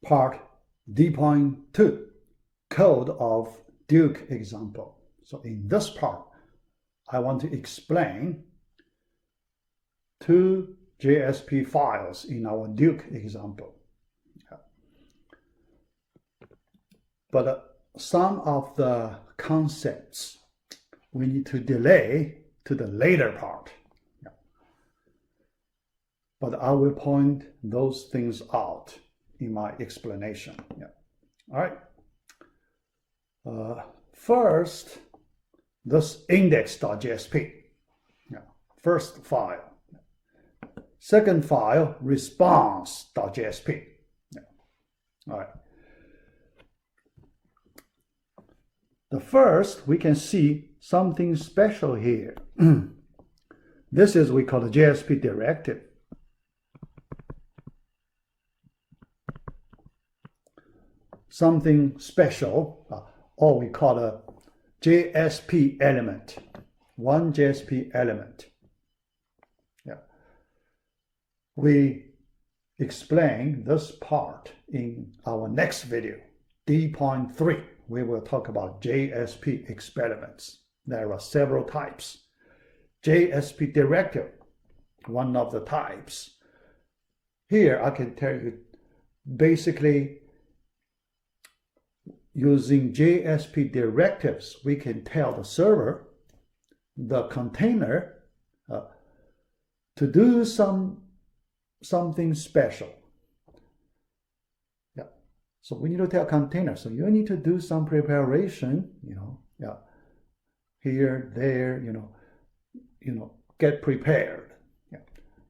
part D.2, code of Duke example. So in this part, I want to explain two JSP files in our Duke example. But some of the concepts we need to delay to the later part. But I will point those things out in my explanation. All right. First, this index.jsp. First file. Second file, response.jsp. All right. The first, we can see something special here. This is what we call the JSP directive. Something special, or we call a JSP element. One JSP element. We explain this part in our next video, D.3. We will talk about JSP experiments. There are several types. JSP directive, one of the types. Here I can tell you, basically, using JSP directives, we can tell the server, the container, to do something special. So we need to tell container. So you need to do some preparation, here, there, get prepared.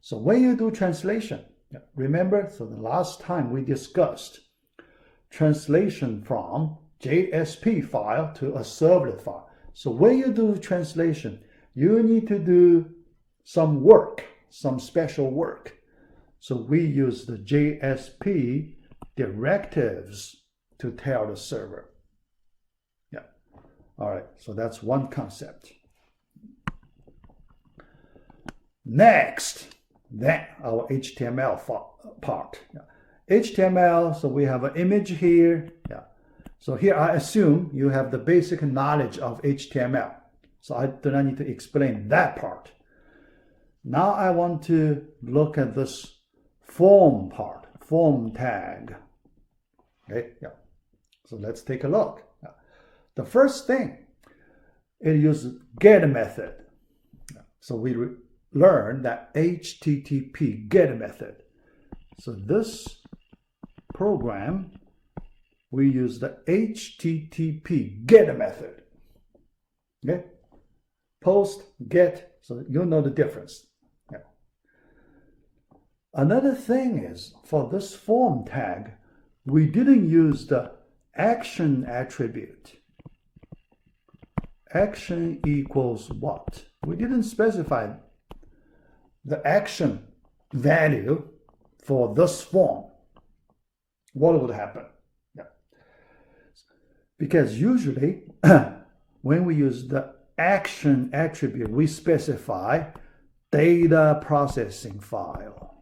So when you do translation, remember, so the last time we discussed translation from JSP file to a servlet file. So when you do translation, you need to do some work, some special work. So we use the JSP directives to tell the server. All right, so that's one concept. Next, then our HTML part. HTML, so we have an image here. So here I assume you have the basic knowledge of HTML. So I do not need to explain that part. Now I want to look at this form part, form tag. Okay, so let's take a look. The first thing, it uses get method. So we learn that HTTP get method. So this program, we use the HTTP get method. Okay, post, get, so you know the difference. Another thing is, for this form tag, we didn't use the action attribute. Action equals what? We didn't specify the action value for this form. What would happen? Because usually, when we use the action attribute, we specify data processing file.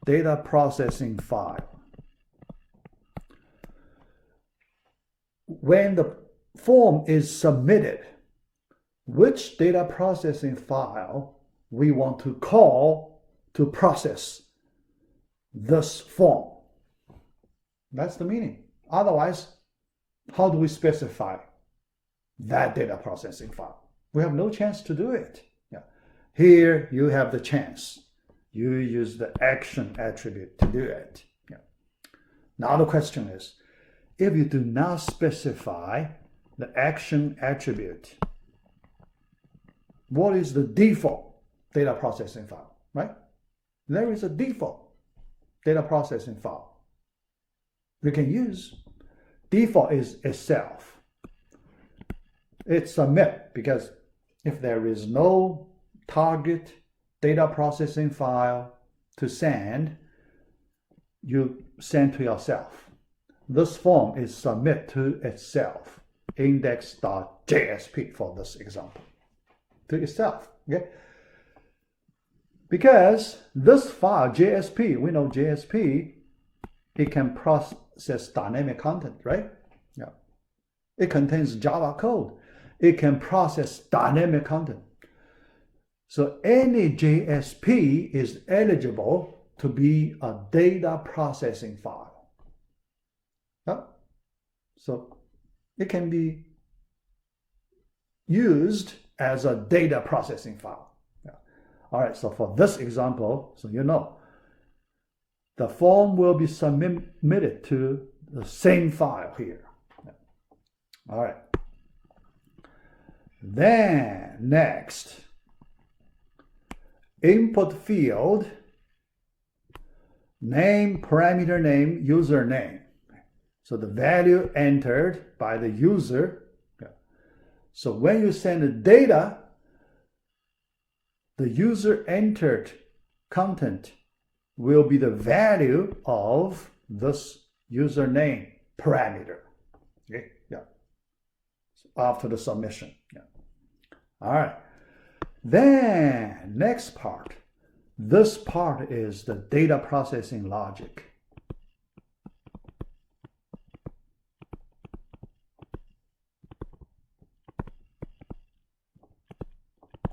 Data processing file. When the form is submitted, which data processing file we want to call to process this form? That's the meaning. Otherwise, how do we specify that data processing file? We have no chance to do it. Here you have the chance. You use the action attribute to do it. Now the question is, if you do not specify the action attribute, what is the default data processing file, right? There is a default data processing file we can use. Default is itself. It's submit, because if there is no target data processing file to send, you send to yourself. This form is submit to itself, index.jsp for this example, to itself. Okay. Because this file, JSP, we know JSP, it can process dynamic content, right? Yeah. It contains Java code. It can process dynamic content. So any JSP is eligible to be a data processing file. Yeah. So it can be used as a data processing file. Yeah. All right, so for this example, so you know, the form will be submitted to the same file here. Yeah. All right. Then next, input field, name, parameter name, username. So the value entered by the user. Yeah. So when you send the data, the user entered content will be the value of this username parameter. Okay, yeah. After the submission. Yeah. All right. Then next part. This part is the data processing logic.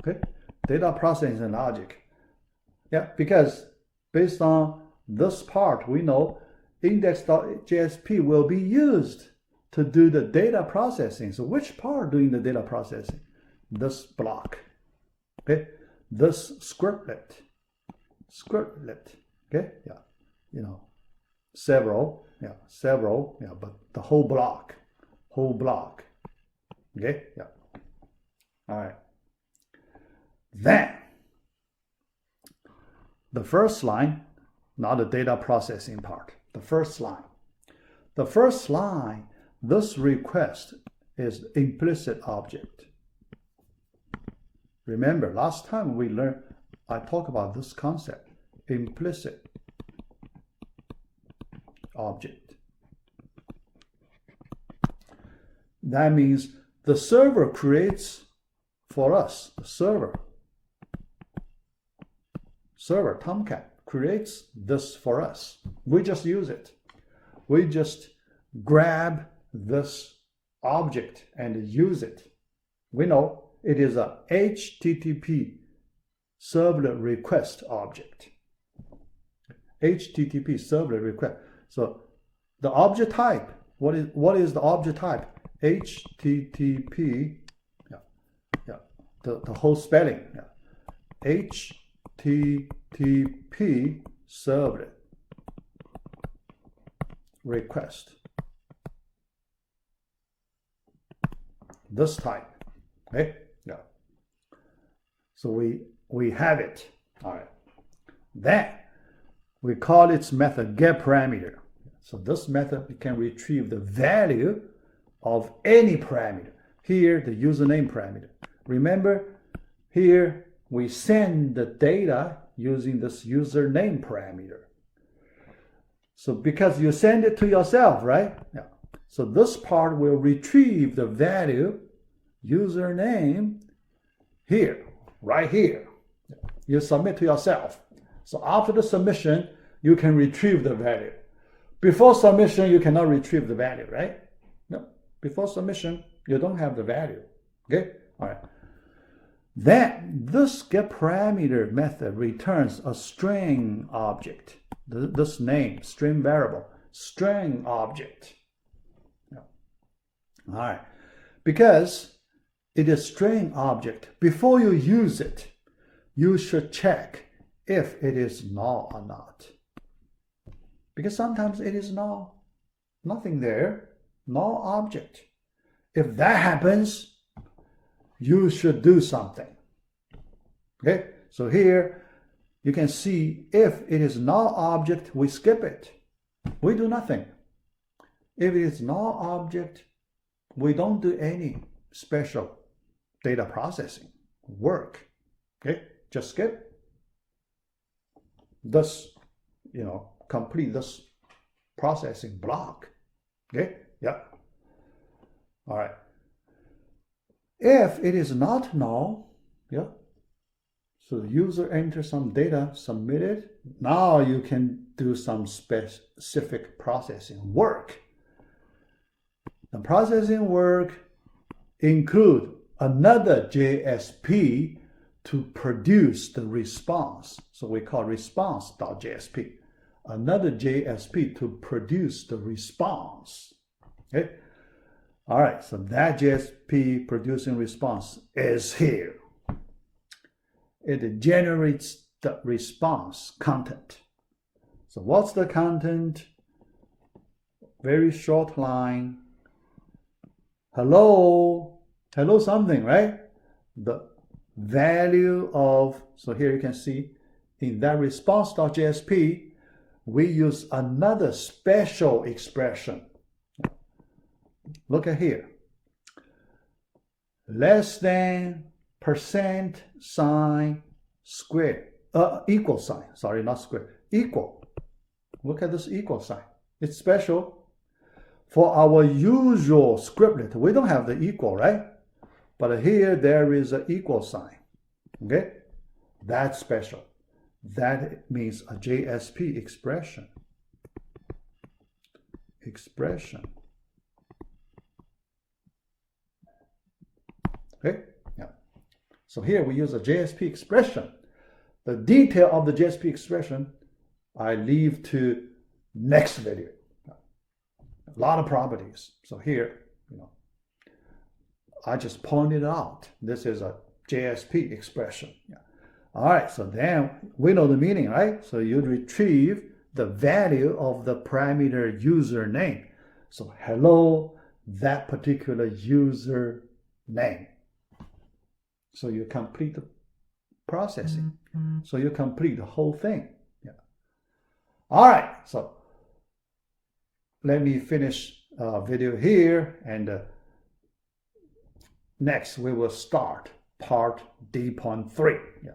Okay, data processing logic. Yeah, because based on this part, we know index.jsp will be used to do the data processing. So which part doing the data processing? This block. Okay, this scriptlet. Okay, yeah, you know, several, yeah, but the whole block. Okay, yeah. All right. Then the first line, not the data processing part. The first line, this request is implicit object. Remember, last time we learned, I talked about this concept, implicit object. That means the server creates for us, the server Tomcat creates this for us. We just use it. We just grab this object and use it. We know it is a HTTP servlet request object. HTTP servlet request. So the object type, what is the object type? HTTP, the whole spelling. HTTP servlet request. This type. Okay? Yeah. So we have it. All right. Then we call its method getParameter. So this method can retrieve the value of any parameter. Here, the username parameter. Remember, here we send the data using this username parameter. So because you send it to yourself, right? Yeah. So this part will retrieve the value username here, right here. You submit to yourself. So after the submission, you can retrieve the value. Before submission, you cannot retrieve the value, right? No. Before submission, you don't have the value. Okay? All right. Then this getParameter method returns a string object. This name, string variable, string object. Yeah. All right. Because it is string object, before you use it, you should check if it is null or not. Because sometimes it is null. Nothing there. Null object. If that happens, you should do something. Okay? So here, you can see if it is null object, we skip it. We do nothing. If it is null object, we don't do any special data processing work. Okay? Just skip. Thus, complete this processing block. Okay? Yeah. All right. If it is not null, yeah. So the user enters some data, submit it. Now you can do some specific processing work. The processing work include another JSP to produce the response. So we call response.jsp. Another JSP to produce the response. Okay. All right, so that JSP producing response is here. It generates the response content. So what's the content? Very short line. Hello something, right? The value of, so here you can see in that response.jsp, we use another special expression. Look at here. Less than percent sign square, equal sign, sorry, not square, equal. Look at this equal sign. It's special. For our usual scriptlet, we don't have the equal, right? But here there is an equal sign. Okay? That's special. That means a JSP expression. Okay? Yeah. So here we use a JSP expression. The detail of the JSP expression, I leave to next video. A lot of properties. So here, I just pointed out this is a JSP expression. Yeah. All right, so then we know the meaning, right? So you retrieve the value of the parameter username. So hello, that particular user name. So you complete the processing. So you complete the whole thing. Yeah. All right, so let me finish video here, and next we will start part D.3. Yeah.